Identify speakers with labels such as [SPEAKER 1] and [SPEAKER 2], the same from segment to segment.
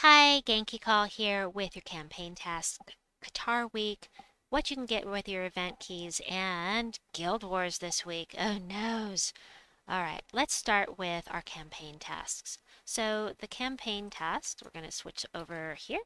[SPEAKER 1] Hi, Genki Call here with your campaign task, Khetar week, what you can get with your event keys, and Guild Wars this week. Oh noes! Alright, let's start with our campaign tasks. So the campaign tasks, we're going to switch over here.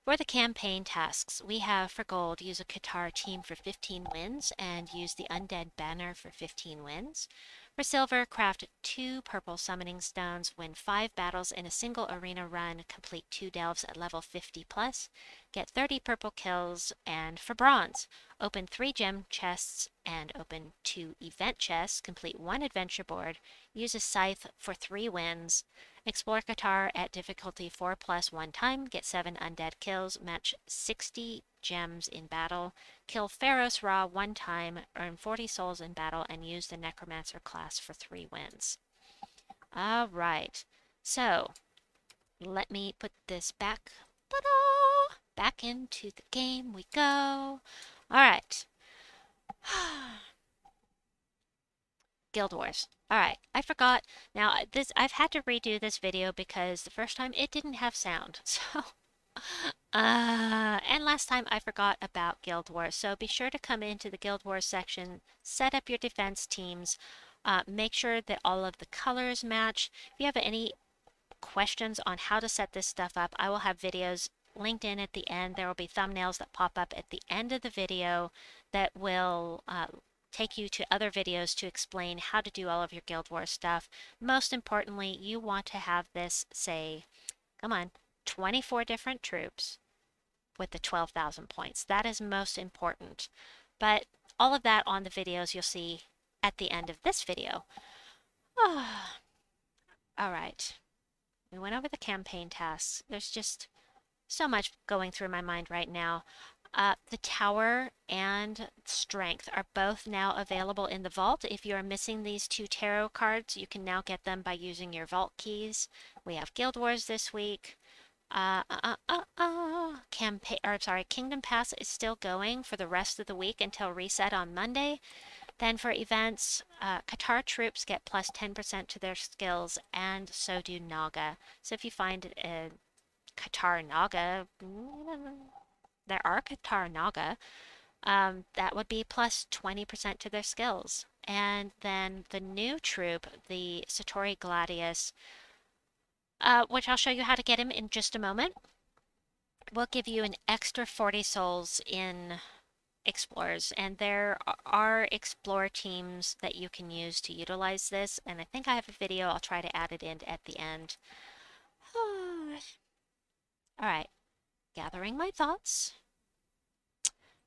[SPEAKER 1] For the campaign tasks, we have for gold, use a Khetar team for 15 wins and use the undead banner for 15 wins. For silver, craft 2 purple summoning stones, win 5 battles in a single arena run, complete 2 delves at level 50 plus, get 30 purple kills. And for bronze, open 3 gem chests and open 2 event chests, complete 1 adventure board, use a scythe for 3 wins, explore Khetar at difficulty 4 plus 1 time, get 7 undead kills, match 60 gems in battle, kill Pharaoh's Ra 1 time, earn 40 souls in battle, and use the Necromancer class for 3 wins. Alright, so let me put this back. Ta-da! Back into the game we go. Alright. Guild Wars. Alright, I forgot. Now, I've had to redo this video because the first time it didn't have sound. So, and last time I forgot about Guild Wars. So be sure to come into the Guild Wars section, set up your defense teams, make sure that all of the colors match. If you have any questions on how to set this stuff up, I will have videos linked in at the end. There will be thumbnails that pop up at the end of the video that will take you to other videos to explain how to do all of your Guild Wars stuff. Most importantly, you want to have this say, come on, 24 different troops with the 12,000 points. That is most important. But all of that on the videos you'll see at the end of this video. All right. We went over the campaign tasks. There's just so much going through my mind right now. The tower and strength are both now available in the vault. If you are missing these 2 tarot cards, you can now get them by using your vault keys. We have Guild Wars this week. Kingdom Pass is still going for the rest of the week until reset on Monday. Then for events, Khetar troops get plus 10% to their skills, and so do Naga. So if you find a Khetar Naga, there are Khetar Naga, that would be plus 20% to their skills. And then the new troop, the Satori Gladius, which I'll show you how to get him in just a moment, will give you an extra 40 souls in explorers, and there are explorer teams that you can use to utilize this, and I think I have a video. I'll try to add it in at the end. All right, gathering my thoughts.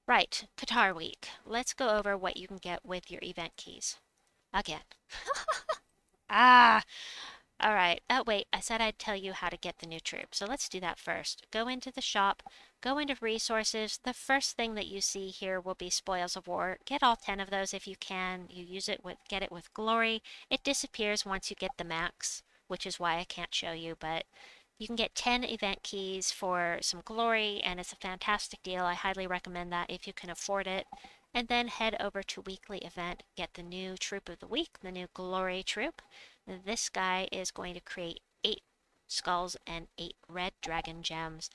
[SPEAKER 1] Right, Khetar week. Let's go over what you can get with your event keys. Again. Ah, all right. Oh, wait, I said I'd tell you how to get the new troop. So let's do that first. Go into the shop, go into resources. The first thing that you see here will be spoils of war. Get all 10 of those if you can. You use it with, get it with glory. It disappears once you get the max, which is why I can't show you, but you can get 10 event keys for some glory, and it's a fantastic deal. I highly recommend that if you can afford it. And then head over to weekly event, get the new troop of the week, the new glory troop. This guy is going to create 8 skulls and 8 red dragon gems.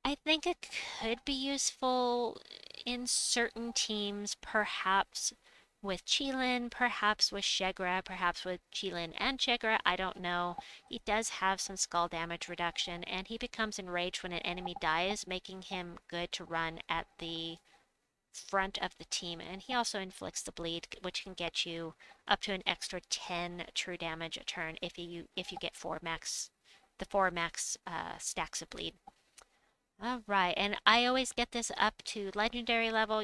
[SPEAKER 1] I think it could be useful in certain teams, perhaps with Qilin, perhaps with Shegra, perhaps with Qilin and Shegra, I don't know. He does have some skull damage reduction, and he becomes enraged when an enemy dies, making him good to run at the front of the team, and he also inflicts the bleed, which can get you up to an extra 10 true damage a turn if you get 4 max stacks of bleed. All right, and I always get this up to legendary level.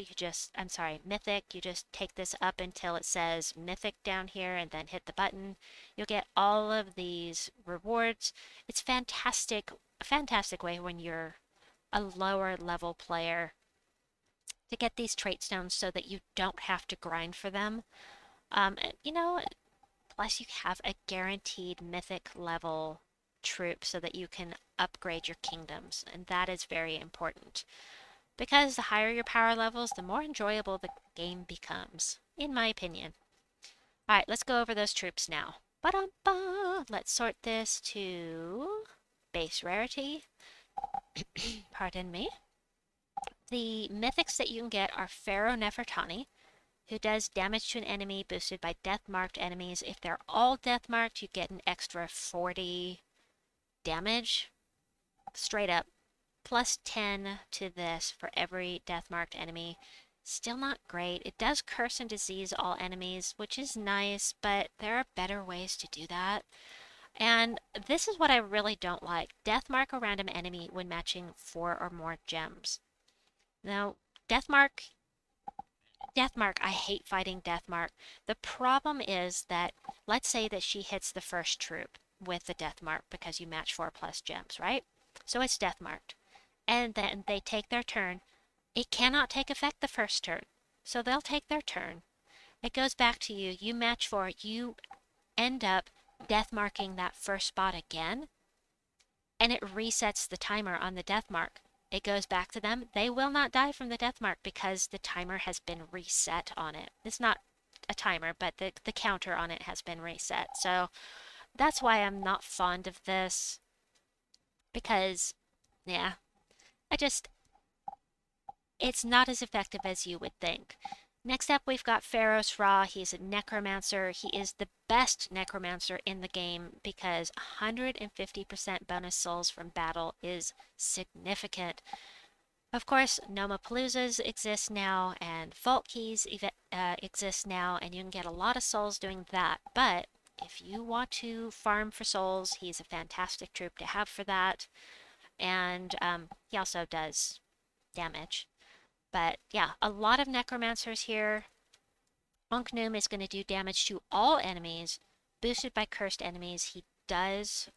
[SPEAKER 1] Mythic. You just take this up until it says mythic down here and then hit the button. You'll get all of these rewards. It's a fantastic way when you're a lower level player to get these trait stones so that you don't have to grind for them. You know, plus you have a guaranteed mythic level troop so that you can upgrade your kingdoms, and that is very important. Because the higher your power levels, the more enjoyable the game becomes, in my opinion. Alright, let's go over those troops now. Ba-dum-ba! Let's sort this to base rarity. Pardon me. The mythics that you can get are Pharaoh Nefertani, who does damage to an enemy boosted by death-marked enemies. If they're all death-marked, you get an extra 40 damage, straight up, plus 10 to this for every death-marked enemy. Still not great. It does curse and disease all enemies, which is nice, but there are better ways to do that. And this is what I really don't like. Death mark a random enemy when matching 4 or more gems. Now, Deathmark, Deathmark, I hate fighting Deathmark. The problem is that, let's say that she hits the first troop with the Deathmark because you match 4 plus gems, right? So it's Deathmarked. And then they take their turn. It cannot take effect the first turn. So they'll take their turn. It goes back to you. You match 4. You end up deathmarking that first spot again. And it resets the timer on the deathmark. It goes back to them. They will not die from the death mark because the timer has been reset on it. It's not a timer, but the counter on it has been reset. So that's why I'm not fond of this. Because, yeah, it's not as effective as you would think. Next up, we've got Pharaoh's Ra. He's a necromancer. He is the best necromancer in the game because 150% bonus souls from battle is significant. Of course, Nomapaloozas exist now, and Vault Keys exist now, and you can get a lot of souls doing that. But if you want to farm for souls, he's a fantastic troop to have for that. And he also does damage. But yeah, a lot of necromancers here. Onknoom is going to do damage to all enemies, boosted by cursed enemies. He does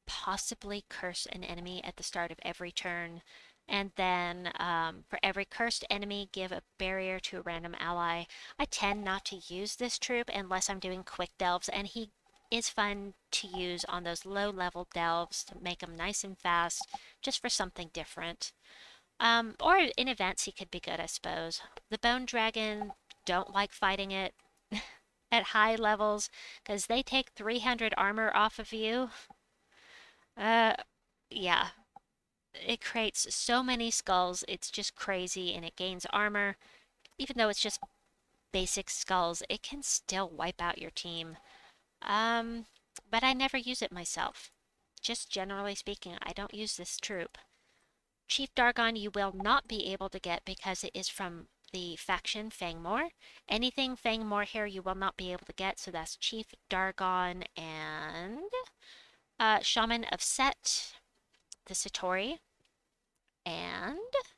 [SPEAKER 1] possibly curse an enemy at the start of every turn. And then for every cursed enemy, give a barrier to a random ally. I tend not to use this troop unless I'm doing quick delves, and he is fun to use on those low-level delves to make them nice and fast, just for something different. Or in events, he could be good, I suppose. The Bone Dragon, don't like fighting it at high levels, because they take 300 armor off of you. Uh, yeah. It creates so many skulls, it's just crazy, and it gains armor. Even though it's just basic skulls, it can still wipe out your team. Um, but I never use it myself. Just generally speaking, I don't use this troop. Chief Dargon you will not be able to get because it is from the faction Fangmore. Anything Fangmore here you will not be able to get, so that's Chief Dargon and Shaman of Set, the Satori, and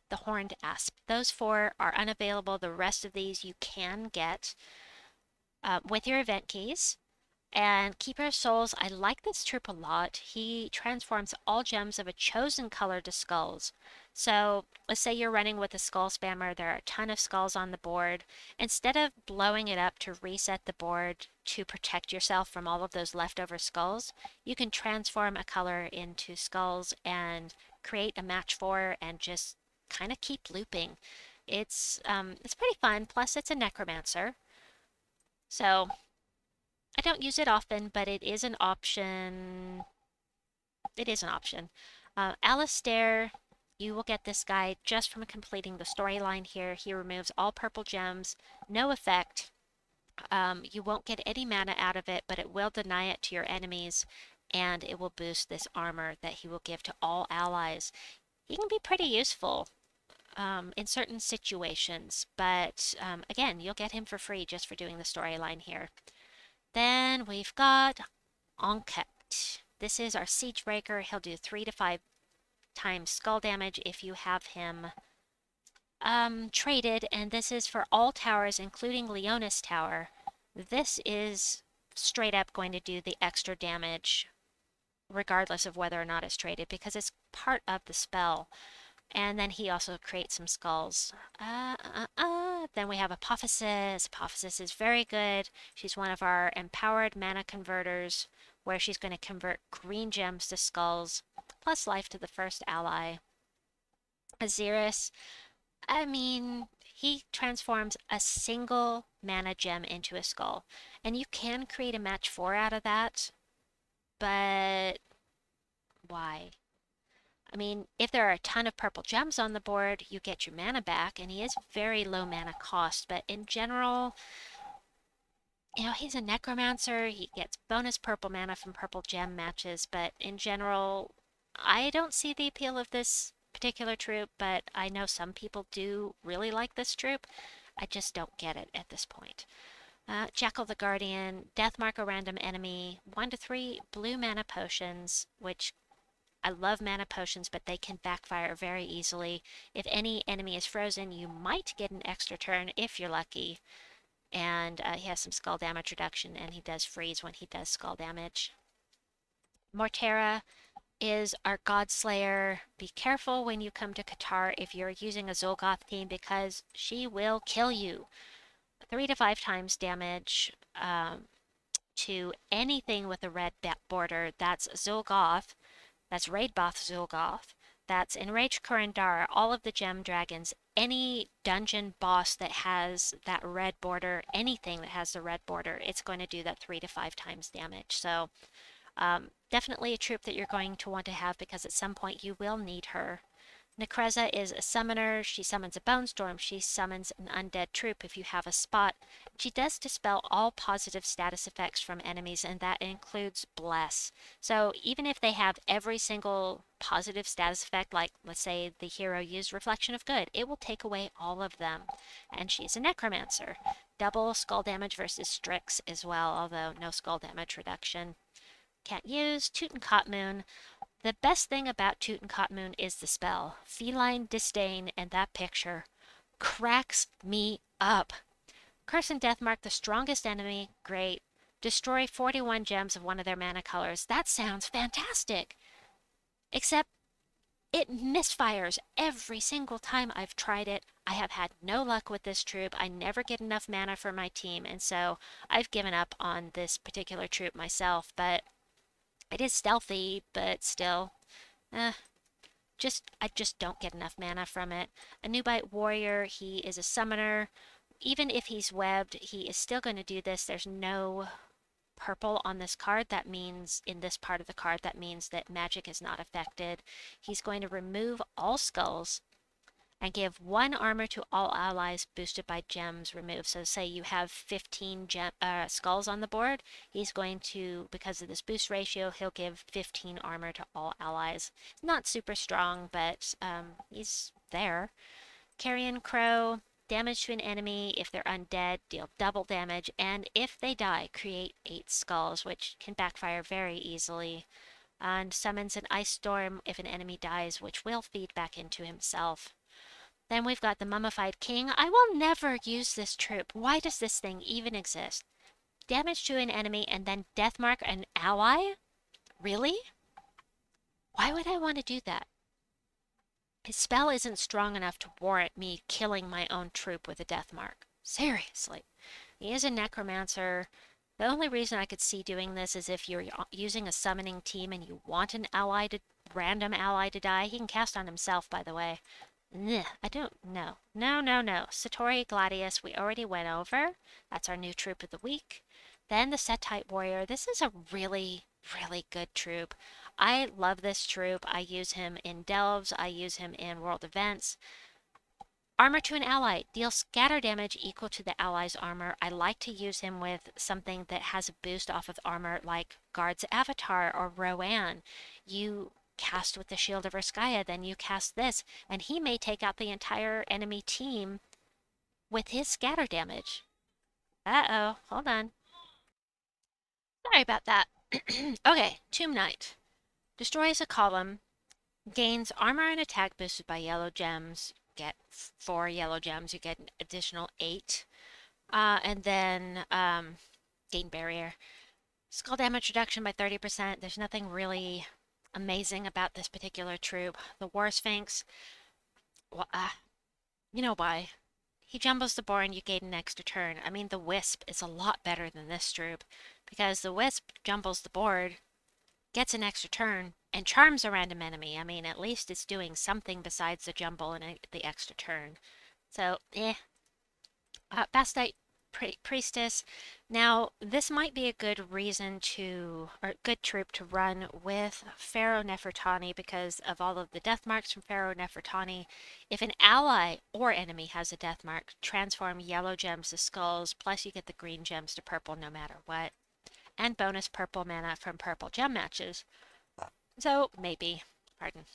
[SPEAKER 1] the Horned Asp. Those 4 are unavailable. The rest of these you can get with your event keys. And Keeper of Souls, I like this troop a lot. He transforms all gems of a chosen color to skulls. So let's say you're running with a skull spammer, there are a ton of skulls on the board. Instead of blowing it up to reset the board to protect yourself from all of those leftover skulls, you can transform a color into skulls and create a match 4 and just kind of keep looping. It's pretty fun, plus it's a necromancer. So I don't use it often, but it is an option. It is an option. Alistair, you will get this guy just from completing the storyline here. He removes all purple gems, no effect. You won't get any mana out of it, but it will deny it to your enemies, and it will boost this armor that he will give to all allies. He can be pretty useful in certain situations, but again, you'll get him for free just for doing the storyline here. Then we've got Onket. This is our Siege Breaker. He'll do 3 to 5 times skull damage if you have him traded, and this is for all towers, including Leonis Tower. This is straight up going to do the extra damage regardless of whether or not it's traded because it's part of the spell. And then he also creates some skulls. Then we have Apophysis. Apophysis is very good. She's one of our empowered mana converters, where she's going to convert green gems to skulls, plus life to the first ally. Aziris, I mean, he transforms a single mana gem into a skull. And you can create a match 4 out of that, but why? I mean, if there are a ton of purple gems on the board, you get your mana back, and he is very low mana cost, but in general, he's a necromancer. He gets bonus purple mana from purple gem matches, but in general, I don't see the appeal of this particular troop, but I know some people do really like this troop. I just don't get it at this point. Jackal the Guardian, Deathmark a random enemy, 1 to 3 blue mana potions, which I love mana potions, but they can backfire very easily. If any enemy is frozen, you might get an extra turn if you're lucky. And he has some skull damage reduction, and he does freeze when he does skull damage. Mortera is our Godslayer. Be careful when you come to Khetar if you're using a Zolgoth team because she will kill you. 3 to 5 times damage to anything with a red border. That's Zolgoth. That's Raidboth Zolgoth. That's Enraged Kurandara, all of the gem dragons, any dungeon boss that has that red border, anything that has the red border, it's going to do that 3 to 5 times damage. So definitely a troop that you're going to want to have because at some point you will need her. Necreza is a summoner. She summons a bone storm. She summons an undead troop if you have a spot. She does dispel all positive status effects from enemies, and that includes bless. So even if they have every single positive status effect, like let's say the hero used Reflection of Good, it will take away all of them. And she's a necromancer. Double skull damage versus Strix as well, although no skull damage reduction. Can't use Tutankhamun. The best thing about Tutankhamun is the spell. Feline Disdain, and that picture cracks me up. Curse and Deathmark, the strongest enemy, great. Destroy 41 gems of one of their mana colors. That sounds fantastic. Except it misfires every single time I've tried it. I have had no luck with this troop. I never get enough mana for my team, and so I've given up on this particular troop myself, but it is stealthy, but still, I just don't get enough mana from it. A Nubite Warrior, he is a summoner. Even if he's webbed, he is still going to do this. There's no purple on this card. That means, in this part of the card, that means that magic is not affected. He's going to remove all skulls and give 1 armor to all allies boosted by gems removed. So say you have 15 skulls on the board, he's going to, because of this boost ratio, he'll give 15 armor to all allies. Not super strong, but he's there. Carrion Crow, damage to an enemy. If they're undead, deal double damage, and if they die, create 8 skulls, which can backfire very easily. And summons an ice storm if an enemy dies, which will feed back into himself. Then we've got the Mummified King. I will never use this troop. Why does this thing even exist? Damage to an enemy and then Deathmark an ally? Really? Why would I want to do that? His spell isn't strong enough to warrant me killing my own troop with a Deathmark. Seriously. He is a necromancer. The only reason I could see doing this is if you're using a summoning team and you want an random ally to die. He can cast on himself, by the way. I don't know. No. Satori Gladius, we already went over. That's our new troop of the week. Then the Setite Warrior. This is a really, really good troop. I love this troop. I use him in Delves. I use him in World Events. Armor to an ally. Deal scatter damage equal to the ally's armor. I like to use him with something that has a boost off of armor like Guard's Avatar or Rowan. You cast with the Shield of Urskaya, then you cast this, and he may take out the entire enemy team with his scatter damage. Uh-oh, hold on. Sorry about that. Okay, Tomb Knight. Destroys a column, gains armor and attack boosted by yellow gems. Get 4 yellow gems, you get an additional 8. And then gain barrier. Skull damage reduction by 30%. There's nothing really amazing about this particular troop. The War Sphinx, well, you know why. He jumbles the board and you gain an extra turn. I mean, the Wisp is a lot better than this troop because the Wisp jumbles the board, gets an extra turn, and charms a random enemy. I mean, at least it's doing something besides the jumble and the extra turn. So, Bastite Priestess. Now, this might be a good reason to, or good troop to run with Pharaoh Nefertani because of all of the death marks from Pharaoh Nefertani. If an ally or enemy has a death mark, transform yellow gems to skulls, plus you get the green gems to purple no matter what, and bonus purple mana from purple gem matches. So, maybe, pardon,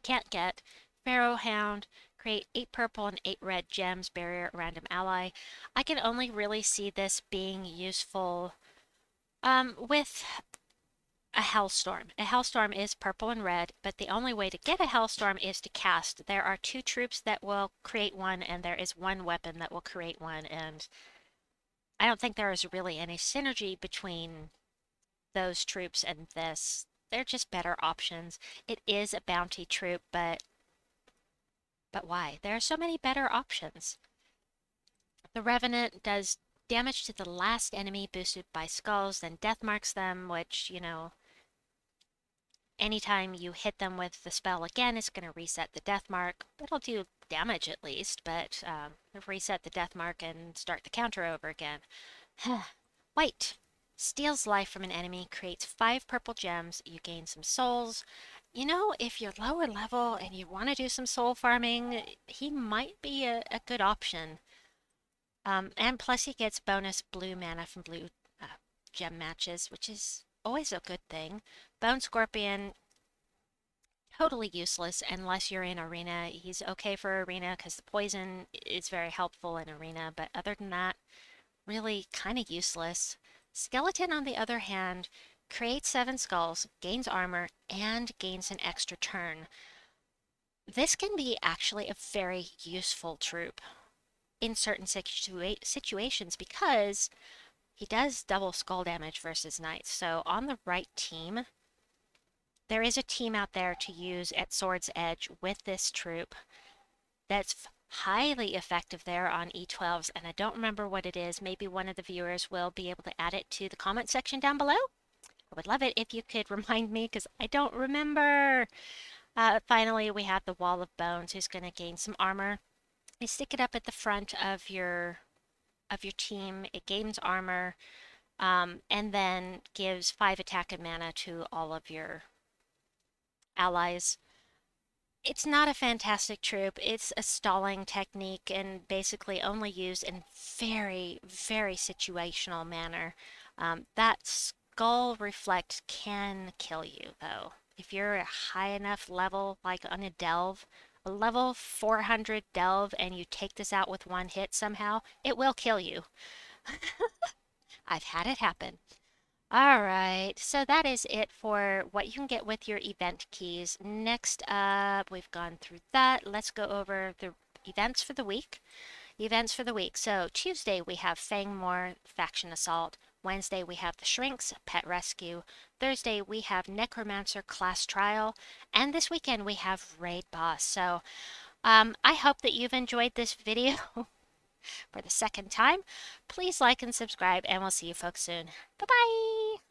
[SPEAKER 1] can't get. Pharaoh Hound, create 8 purple and 8 red gems, barrier random ally. I can only really see this being useful with a Hellstorm. A Hellstorm is purple and red, but the only way to get a Hellstorm is to cast. There are 2 troops that will create one, and there is 1 weapon that will create one, and I don't think there is really any synergy between those troops and this. They're just better options. It is a bounty troop, but why? There are so many better options. The Revenant does damage to the last enemy boosted by skulls, then death marks them, which, anytime you hit them with the spell again, it's going to reset the death mark. It'll do damage at least, but reset the death mark and start the counter over again. White steals life from an enemy, creates 5 purple gems, you gain some souls. If you're lower level and you want to do some soul farming, he might be a good option. And plus he gets bonus blue mana from blue gem matches, which is always a good thing. Bone Scorpion, totally useless unless you're in arena. He's okay for arena because the poison is very helpful in arena, but other than that, really kind of useless. Skeleton, on the other hand, creates 7 skulls, gains armor, and gains an extra turn. This can be actually a very useful troop in certain situations because he does double skull damage versus knights. So on the right team, there is a team out there to use at Sword's Edge with this troop that's highly effective there on E12s, and I don't remember what it is. Maybe one of the viewers will be able to add it to the comment section down below. I would love it if you could remind me because I don't remember. Finally, we have the Wall of Bones, who's going to gain some armor. You stick it up at the front of your team. It gains armor, and then gives 5 attack and mana to all of your allies. It's not a fantastic troop. It's a stalling technique and basically only used in very, very situational manner. That skull reflect can kill you, though. If you're a high enough level, like on a level 400 delve, and you take this out with 1 hit somehow, it will kill you. I've had it happen. All right, so that is it for what you can get with your event keys. Next up, we've gone through that. Let's go over the events for the week. Events for the week. So Tuesday we have Fangmore Faction Assault. Wednesday we have the Shrinks Pet Rescue. Thursday we have Necromancer Class Trial. And this weekend we have Raid Boss. So I hope that you've enjoyed this video for the second time. Please like and subscribe, and we'll see you folks soon. Bye-bye!